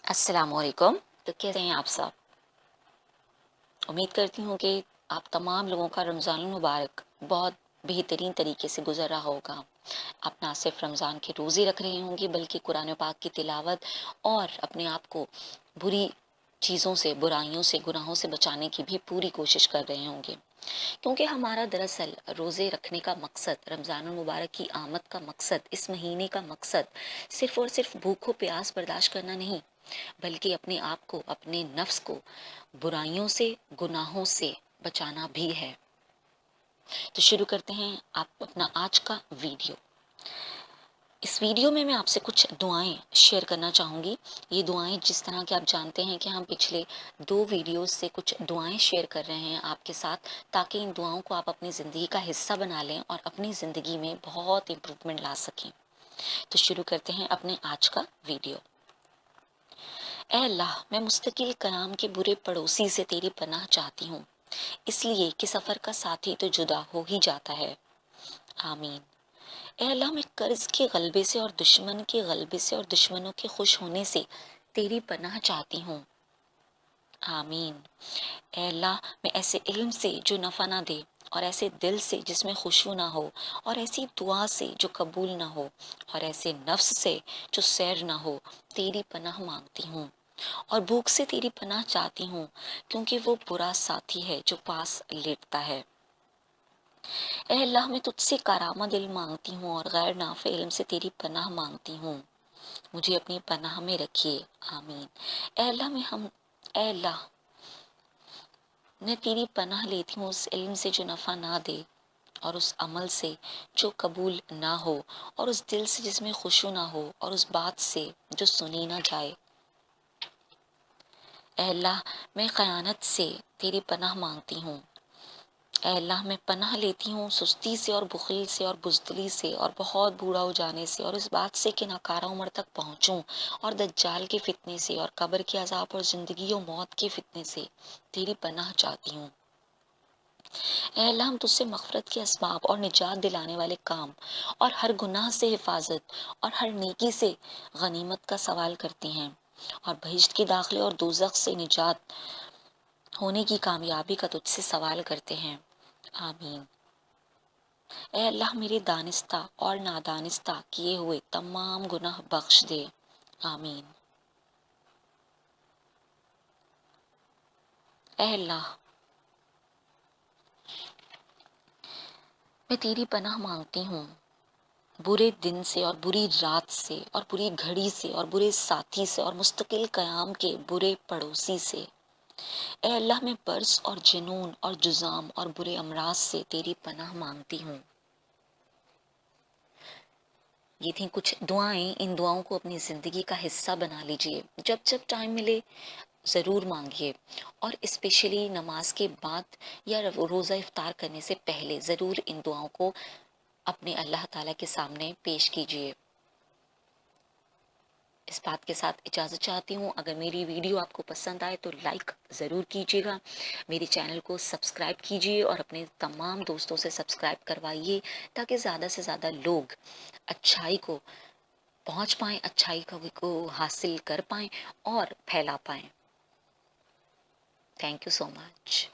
अस्सलाम वालेकुम। तो कैसे हैं आप सब? उम्मीद करती हूँ कि आप तमाम लोगों का रमज़ान मुबारक बहुत बेहतरीन तरीके से गुजर रहा होगा। आप ना सिर्फ रमज़ान के रोज़े रख रहे होंगे बल्कि कुरान पाक की तिलावत और अपने आप को बुरी चीज़ों से, बुराइयों से, गुनाहों से बचाने की भी पूरी कोशिश कर रहे होंगे। क्योंकि हमारा दरअसल रोज़े रखने का मकसद, रमज़ान मुबारक की आमद का मकसद, इस महीने का मकसद सिर्फ और सिर्फ भूख व प्यास बर्दाश्त करना नहीं, बल्कि अपने आप को, अपने नफ्स को बुराइयों से, गुनाहों से बचाना भी है। तो शुरू करते हैं आप अपना आज का वीडियो। इस वीडियो में मैं आपसे कुछ दुआएं शेयर करना चाहूँगी। ये दुआएं जिस तरह के आप जानते हैं कि हम पिछले 2 वीडियोस से कुछ दुआएं शेयर कर रहे हैं आपके साथ, ताकि इन दुआओं को आप अपनी ज़िंदगी का हिस्सा बना लें और अपनी ज़िंदगी में बहुत इम्प्रूवमेंट ला सकें। तो शुरू करते हैं अपने आज का वीडियो। ऐ अल्लाह, मैं मुस्तकिल कलाम के बुरे पड़ोसी से तेरी पनाह चाहती हूँ, इसलिए कि सफ़र का साथी तो जुदा हो ही जाता है। आमीन। ऐ अल्लाह, मैं कर्ज के गलबे से और दुश्मन के गलबे से और दुश्मनों के खुश होने से तेरी पनाह चाहती हूँ। आमीन। ऐ अल्लाह, मैं ऐसे इल्म से जो नफ़ा ना दे, और ऐसे दिल से जिसमें खुशबू ना हो, और ऐसी दुआ से जो कबूल ना हो, और ऐसे नफ्स से जो सैर ना हो, तेरी पनाह मांगती हूँ। और भूख से तेरी पनाह चाहती हूँ, क्योंकि वो बुरा साथी है जो पास लेटता है। ऐ अल्लाह, मैं तुझसे कारामा दिल मांगती हूँ और गैर नाफे इल्म से तेरी पनाह मांगती हूँ। मुझे अपनी पनाह में रखिए। आमीन। ऐ अल्लाह, मैं तेरी पनाह लेती हूँ उस इल्म से जो नफ़ा ना दे, और उस अमल से जो कबूल ना हो, और उस दिल से जिसमें खुशू ना हो, और उस बात से जो सुनी ना जाए। ऐ अल्लाह, मैं ख़यानत से तेरी पनाह मांगती हूँ। ऐ अल्लाह, मैं पनाह लेती हूँ सुस्ती से और बुख़िल से और बुज़दिली से और बहुत बूढ़ा हो जाने से, और इस बात से कि नाकारा उम्र तक पहुँचूँ, और दज्जाल के फितने से और कब्र के अज़ाब और ज़िंदगी और मौत के फितने से तेरी पनाह चाहती हूँ। ऐ अल्लाह, हम तुझसे मग़फ़िरत के असबाब और निजात दिलाने वाले काम, और हर गुनाह से हिफाजत, और हर नेकी से गनीमत का सवाल करते हैं, और बहिश्त के दाखिले और दोज़ख से निजात होने की कामयाबी का तुझसे सवाल करते हैं। आमीन। ऐ अल्लाह, मेरे दानिस्ता और नादानिस्ता किए हुए तमाम गुनाह बख्श दे। आमीन। ऐ अल्लाह, मैं तेरी पनाह मांगती हूँ बुरे दिन से और बुरी रात से और बुरी घड़ी से और बुरे साथी से और मुस्तकिल क़याम के बुरे पड़ोसी से। ऐ अल्लाह, मैं बर्स और जुनून और जुज़ाम और बुरे अमराज से तेरी पनाह मांगती हूँ। ये थी कुछ दुआएं। इन दुआओं को अपनी ज़िंदगी का हिस्सा बना लीजिए। जब जब टाइम मिले ज़रूर मांगिए, और स्पेशली नमाज के बाद या रोज़ा इफ्तार करने से पहले ज़रूर इन दुआओं को अपने अल्लाह ताला के सामने पेश कीजिए। इस बात के साथ इजाज़त चाहती हूँ। अगर मेरी वीडियो आपको पसंद आए तो लाइक ज़रूर कीजिएगा, मेरे चैनल को सब्सक्राइब कीजिए और अपने तमाम दोस्तों से सब्सक्राइब करवाइए, ताकि ज़्यादा से ज़्यादा लोग अच्छाई को पहुँच पाएँ, अच्छाई को हासिल कर पाएँ और फैला पाएँ। Thank you so much.